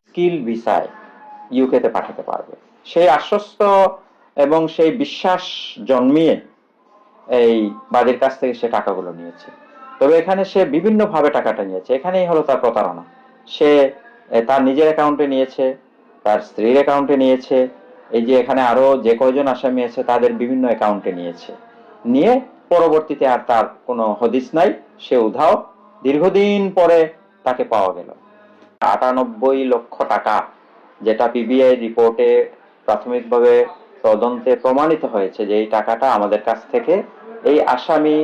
Skill ভিসায় ইউকেতে পাঠাতে পারবে, সেই আশ্বস্ত এবং সেই বিশ্বাস জন্মিয়ে এই বাদীর কাছ থেকে সে টাকাগুলো নিয়েছে। তবে এখানে সে বিভিন্ন ভাবে টাকাটা নিয়েছে, এখানেই হলো তার প্রতারণা। সে তার নিজের অ্যাকাউন্টে নিয়েছে, তার স্ত্রীর অ্যাকাউন্টে নিয়েছে, এই যে এখানে আরো যে কয়জন আসামি আছে তাদের বিভিন্ন অ্যাকাউন্টে নিয়েছে, নিয়ে পরবর্তীতে আর তার কোনো হদিস নাই, সে উধাও। দীর্ঘদিন পরে তাকে পাওয়া গেল। 98 লক্ষ টাকা, যেটা পিবিআই রিপোর্টে প্রাথমিকভাবে তদন্তে প্রমাণিত হয়েছে যে এই টাকাটা আমাদের কাছ থেকে এই আসামি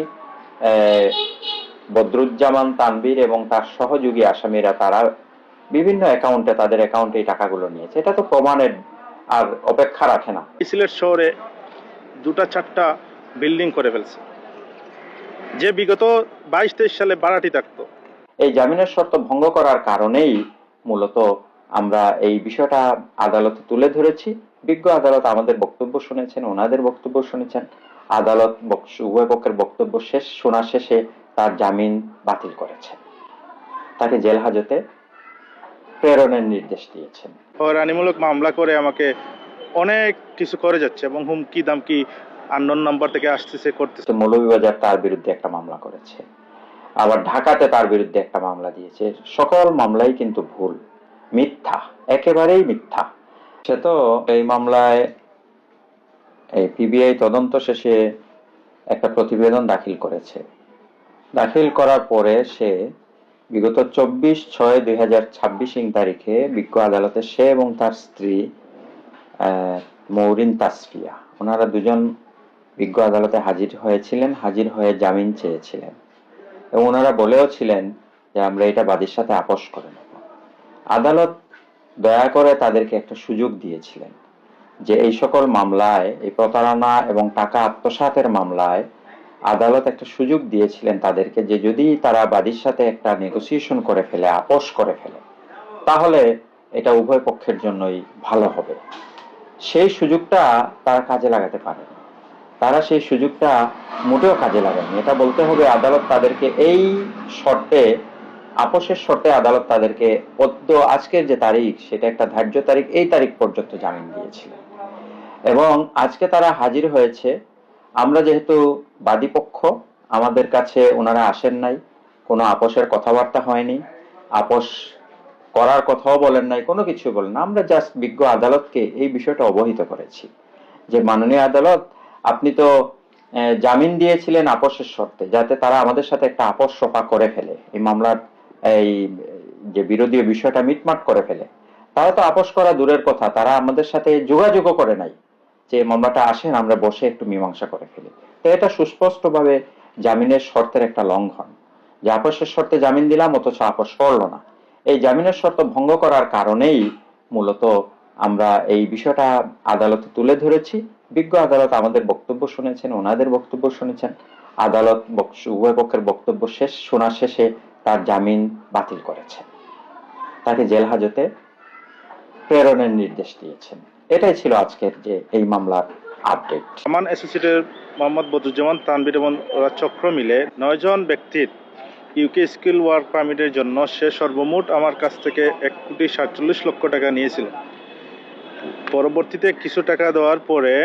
বদরুজ্জামান তানভীর এবং তার সহযোগী আসামিরা তারা বিভিন্ন অ্যাকাউন্টে, তাদের অ্যাকাউন্টে এই টাকাগুলো নিয়েছে। এটা তো প্রমাণের আর অপেক্ষা রাখে না। সিলেট শহরে 2-4টা বিল্ডিং করে ফেলছে, যে বিগত 22-23 সালে ভাড়াটি থাকতো। এই জামিনের শর্ত ভঙ্গ করার কারণেই মূলত আমরা এই বিষয়টা আদালতে তুলে ধরেছি। বিজ্ঞ আদালত আমাদের বক্তব্য শুনেছেন, ওনাদের বক্তব্য শুনেছেন। আদালত উভয় পক্ষের বক্তব্য শোনা শেষে তার জামিন বাতিল করেছেন, তাকে জেল হাজতে প্রেরণের নির্দেশ দিয়েছেন। হয়রানিমূলক মামলা করে আমাকে অনেক কিছু করে যাচ্ছে এবং হুমকি দামকি আননোন নাম্বার থেকে আসতেছে, করতেছে। মৌলভীবাজার তার বিরুদ্ধে একটা মামলা করেছে, আবার ঢাকাতে তার বিরুদ্ধে একটা মামলা দিয়েছে। সকল মামলাই কিন্তু ভুল, মিথ্যা, একেবারেই মিথ্যা। সে তো এই মামলায় এই পিবিআই তদন্ত শেষে একটা প্রতিবেদন দাখিল করেছে। দাখিল করার পরে সে বিগত 24/6/2026 তারিখে বিজ্ঞ আদালতে সে এবং তার স্ত্রী মৌরিন তাসফিয়া, ওনারা দুজন বিজ্ঞ আদালতে হাজির হয়েছিলেন, হাজির হয়ে জামিন চেয়েছিলেন এবং ওনারা বলেও ছিলেন যে আমরা এটা বাদীর সাথে আপোষ করে নেব। আদালত দয়া করে তাদেরকে একটা সুযোগ দিয়েছিলেন যে এই সকল মামলায়, এই প্রতারণা এবং টাকা আত্মসাতের মামলায় আদালত একটা সুযোগ দিয়েছিলেন তাদেরকে যে যদি তারা বাদীর সাথে একটা নেগোসিয়েশন করে ফেলে, আপোষ করে ফেলে, তাহলে এটা উভয় পক্ষের জন্যই ভালো হবে। সেই সুযোগটা তারা কাজে লাগাতে পারেন, তারা সেই সুযোগটা মোটেও কাজে লাগায়নি। এটা বলতে হবে, আদালত তাদেরকে এই শর্তে, আপোষের শর্তে আদালত তাদেরকে আজকের যে তারিখ, সেটা একটা ধার্য তারিখ, এই তারিখ পর্যন্ত জামিন দিয়েছিল এবং আজকে তারা হাজির হয়েছে। আমরা যেহেতু বাদীপক্ষ, আমাদের কাছে ওনারা আসেন নাই, কোনো আপোষের কথাবার্তা হয়নি, আপোষ করার কথাও বলেন নাই, কোনো কিছু বলেন না। আমরা জাস্ট বিজ্ঞ আদালতকে এই বিষয়টা অবহিত করেছি যে মাননীয় আদালত, আপনি তো জামিন দিয়েছিলেন আপোষের শর্তে, যাতে তারা আমাদের সাথে একটা আপোষ সফা করে ফেলে, এই মামলার এই যে বিরোধী বিষয়টা মিটমাট করে ফেলে। তারা তো আপোষ করা দূরের কথা, তারা আমাদের সাথে যোগাযোগও করে নাই যে মামলাটা আসেন আমরা বসে একটু মীমাংসা করে ফেলি। তো এটা সুস্পষ্টভাবে জামিনের শর্তের একটা লঙ্ঘন, যে আপোষের শর্তে জামিন দিলাম অথচ আপোষ করলো না। এই জামিনের শর্ত ভঙ্গ করার কারণেই মূলত আমরা এই বিষয়টা আদালতে তুলে ধরেছি। বিজ্ঞ আদালত আমাদের বক্তব্য শুনেছেন, ওনাদের বক্তব্য শুনেছেন। আদালত উভয় পক্ষের বক্তব্য শোনা শেষে তার জামিন বাতিল করেছেন, তাকে জেল হাজতে প্রেরণের নির্দেশ দিয়েছেন। এটাই ছিল আজকের যে এই মামলার আপডেট। আমান অ্যাসোসিয়েটের মোহাম্মদ বদরুজ্জামান তানভীর এবং ওরা চক্র মিলে 9 জন ব্যক্তির ইউকে স্কিল ওয়ার্ক পারমিটের জন্য সে সর্বমোট আমার কাছ থেকে 1,47,00,000 টাকা নিয়েছিল। পরবর্তীতে কিছু টাকা দেওয়ার পরে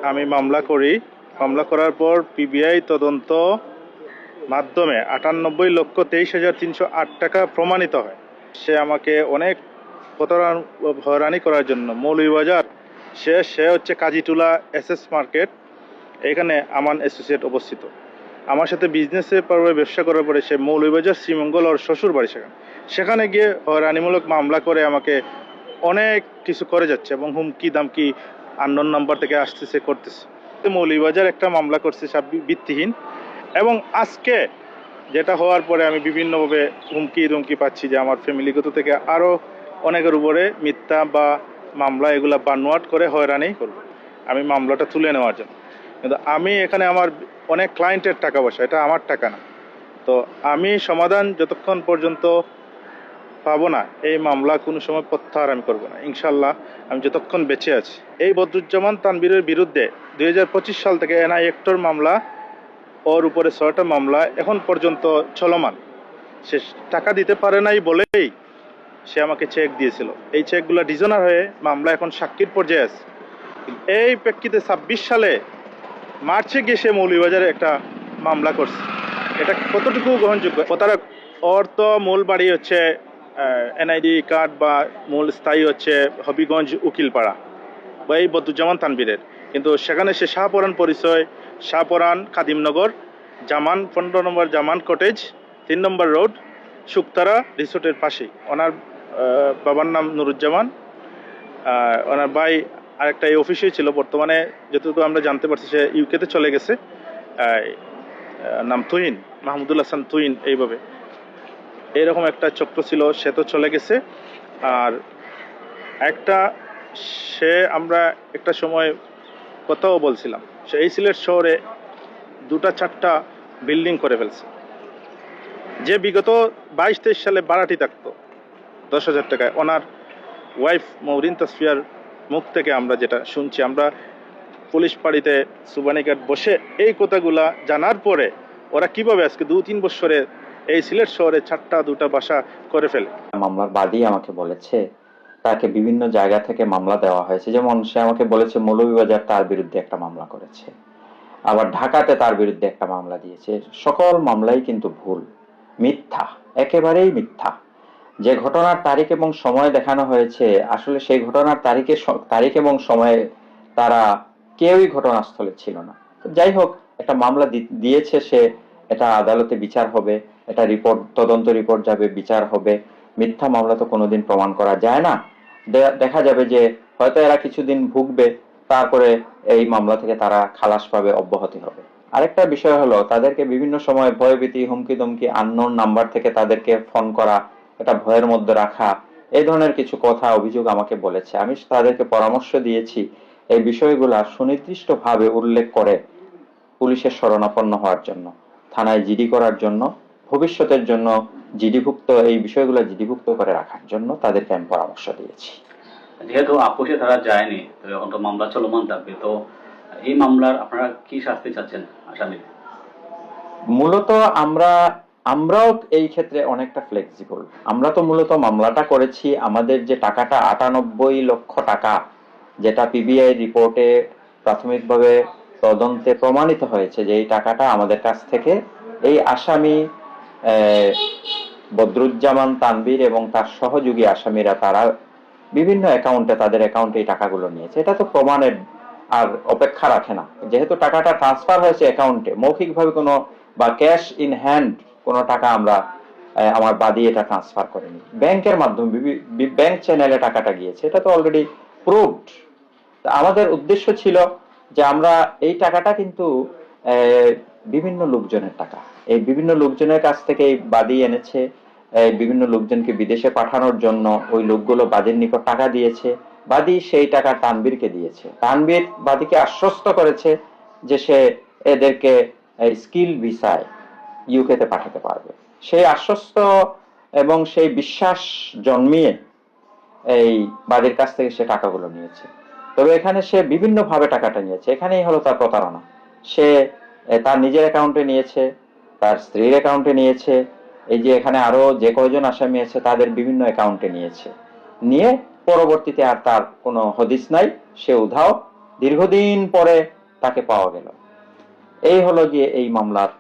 আমি মামলা করি। মামলা করার পর পিবিআই তদন্ত মাধ্যমে 98,23,308 টাকা প্রমাণিত হয়। সে আমাকে অনেক হয়রানি করার জন্য মৌলভীবাজার, সে হচ্ছে কাজীটুলা এসএস মার্কেট, এখানে আমান অ্যাসোসিয়েট অবস্থিত। আমার সাথে বিজনেসে ব্যবসা করার পরে সে মৌলভীবাজার শ্রীমঙ্গল ওর শ্বশুর বাড়ি, সেখানে গিয়ে হয়রানিমূলক মামলা করে আমাকে অনেক কিছু করে যাচ্ছে এবং হুমকি দামকি আননোন নাম্বার থেকে আসতেছে, করতেছে। মৌলভীবাজার একটা মামলা করছে ভিত্তিহীন, এবং আজকে যেটা হওয়ার পরে আমি বিভিন্নভাবে হুমকি পাচ্ছি যে আমার ফ্যামিলিগত থেকে আরও অনেকের উপরে মিথ্যা বা মামলা এগুলা বানোয়াট করে হয়রানি করবো আমি মামলাটা তুলে নেওয়ার জন্য। কিন্তু আমি এখানে আমার অনেক ক্লায়েন্টের টাকা পয়সা, এটা আমার টাকা না। তো আমি সমাধান যতক্ষণ পর্যন্ত পাবো না, এই মামলা কোনো সময় প্রত্যাহার আমি করবো না ইনশাল্লাহ, আমি যতক্ষণ বেঁচে আছি। এই বদরুজ্জামান তানভীরের বিরুদ্ধে 2025 সাল থেকে এনআই অ্যাক্টর মামলা ওর উপরে 6টা মামলা এখন পর্যন্ত চলমান। সে টাকা দিতে পারে নাই বলেই সে আমাকে চেক দিয়েছিল। এই চেকগুলো ডিজনার হয়ে মামলা এখন সাক্ষীর পর্যায়ে আছে। এই প্রেক্ষিতে 26 সালে মার্চে গিয়ে সে মৌলভীবাজারে একটা মামলা করছে। এটা কতটুকু গ্রহণযোগ্য? প্রতারক। ওর তো মূল বাড়ি হচ্ছে এনআইডি কার্ড বা মূল স্থায়ী হচ্ছে হবিগঞ্জ উকিলপাড়া বা এই বদরুজ্জামান তানবীরের, কিন্তু সেখানে সে শাহপরান পরিচয়, শাহপরান খাদিমনগর, জামান 15 নম্বর জামান কটেজ, 3 নম্বর রোড, শুকতারা রিসোর্টের পাশেই। ওনার বাবার নাম নুরুজ্জামান, ওনার ভাই আরেকটা এই অফিসেই ছিল। বর্তমানে যতটুকু আমরা জানতে পারছি সে ইউকেতে চলে গেছে। নাম তুইন, মাহমুদুল হাসান তুইন। এইভাবে এইরকম একটা চক্র ছিল, সে তো চলে গেছে। আর একটা আমরা একটা সময় কথাও বলছিলাম, সে এই সিলেট শহরে 2-4টা বিল্ডিং করে ফেলছে। যে বিগত 22-23 সালে ভাড়াটি থাকতো 10,000 টাকায়, ওনার ওয়াইফ মৌরিন তাসফিয়ার মুখ থেকে আমরা যেটা শুনছি, আমরা পুলিশ পাড়িতে সুবানীঘাট বসে এই কথাগুলা জানার পরে ওরা কিভাবে আজকে 2-3 বছরে এই সিলেট শহরে 4টা-2টা বাসা করে ফেলে। মামলার বাদী আমাকে বলেছে তাকে বিভিন্ন জায়গা থেকে মামলা দেওয়া হয়েছে। যেমন সে আমাকে বলেছে মৌলভীবাজার তার বিরুদ্ধে একটা মামলা করেছে, আবার ঢাকাতে তার বিরুদ্ধে একটা মামলা দিয়েছে। সকল মামলাই কিন্তু ভুল, মিথ্যা, একেবারেই মিথ্যা। যে ঘটনার তারিখ এবং সময় দেখানো হয়েছে, আসলে সেই ঘটনার তারিখ এবং সময়ে তারা কেউই ঘটনাস্থলে ছিল না। যাই হোক, একটা মামলা দিয়েছে সে, এটা আদালতে বিচার হবে, এটা তদন্ত রিপোর্ট যাবে, বিচার হবে। মিথ্যা মামলা তো কোনোদিন প্রমাণ করা যায় না। দেখা যাবে যে হয়তো এরা কিছুদিন ভুগবে, তারপরে এই মামলা থেকে তারা খালাস পাবে, অব্যাহতি হবে। আরেকটা বিষয় হলো, তাদেরকে বিভিন্ন সময় ভয়ভীতি, হুমকি দমকি, আননোন নাম্বার থেকে তাদেরকে ফোন করা, এটা ভয়ের মধ্যে রাখা, এই ধরনের কিছু কথা অভিযোগ আমাকে বলেছে। আমি তাদেরকে পরামর্শ দিয়েছি এই বিষয়গুলা সুনির্দিষ্টভাবে উল্লেখ করে পুলিশের শরণাপন্ন হওয়ার জন্য, থানায় জিডি করার জন্য, ভবিষ্যতের জন্য এই বিষয়গুলো জিডিভুক্ত করে রাখার জন্য তাদেরকে আমি পরামর্শ দিয়েছি। যেহেতু আপোষে তারা যায়নি, তবে মামলা চলমান থাকবে, তো এই মামলার আপনারা কি শাস্তি চাচ্ছেন আসামি? মূলত আমরাও এই ক্ষেত্রে অনেকটা ফ্লেক্সিবল। আমরা তো মূলত মামলাটা করেছি, আমাদের যে টাকাটা 98 লক্ষ টাকা, যেটা পিবিআই রিপোর্টে প্রাথমিকভাবে তদন্তে প্রমাণিত হয়েছে যে এই টাকাটা আমাদের কাছ থেকে এই আসামি বদরুজ্জামান তানবীর এবং তার সহযোগী আসামিরা তারা বিভিন্ন অ্যাকাউন্টে, তাদের অ্যাকাউন্টে এই টাকাগুলো নিয়েছে। এটা তো প্রমাণের আর অপেক্ষা রাখে না। যেহেতু টাকাটা ট্রান্সফার হয়েছে অ্যাকাউন্টে, মৌখিকভাবে কোনো বা ক্যাশ ইন হ্যান্ড কোনো টাকা আমার বাদী এটা ট্রান্সফার করেনি, ব্যাংকের মাধ্যমে ব্যাংক চ্যানেলে টাকাটা গিয়েছে, এটা তো অলরেডি প্রুভড। আমাদের উদ্দেশ্য ছিল যে আমরা এই টাকাটা কিন্তু বিভিন্ন লোকজনের টাকা, এই বিভিন্ন লোকজনের কাছ থেকে এই বাদী এনেছে, বিভিন্ন লোকজনকে বিদেশে পাঠানোর জন্য ওই লোকগুলো বাদীর নিকট টাকা দিয়েছে, বাদী সেই টাকা তানবীরকে দিয়েছে। তানবীর বাদীকে আশ্বস্ত করেছে যে সে এদেরকে স্কিল ভিসায় ইউকেতে পাঠাতে পারবে। সেই আশ্বস্ত এবং সেই বিশ্বাস জন্মিয়ে এই বাদীর কাছ থেকে সে টাকাগুলো নিয়েছে। তবে এখানে সে বিভিন্ন ভাবে টাকাটা নিয়েছে, এখানেই হলো তার প্রতারণা। সে তার নিজের অ্যাকাউন্টে নিয়েছে, তার স্ত্রীর অ্যাকাউন্টে নিয়েছে, এই যে এখানে আরো যে কয়জন আসামি আছে তাদের বিভিন্ন অ্যাকাউন্টে নিয়েছে, নিয়ে পরবর্তীতে আর তার কোনো হদিস নাই, সে উধাও। দীর্ঘদিন পরে তাকে পাওয়া গেল। এই হলো গিয়ে এই মামলার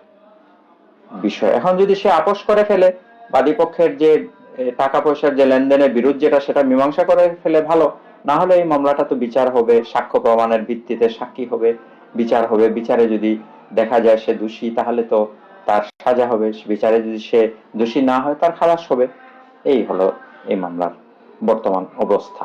বিষয়। এখন যদি সে আপোষ করে ফেলে, বাদীপক্ষের যে টাকা পয়সার যে লেনদেনের বিরোধ যেটা, সেটা মীমাংসা করে ফেলে ভালো, না হলে এই মামলাটা তো বিচার হবে, সাক্ষ্য প্রমাণের ভিত্তিতে সাক্ষী হবে, বিচার হবে। বিচারে যদি দেখা যায় সে দোষী, তাহলে তো তার সাজা হবে। বিচারে যদি সে দোষী না হয়, তার খালাস হবে। এই হলো এই মামলার বর্তমান অবস্থা।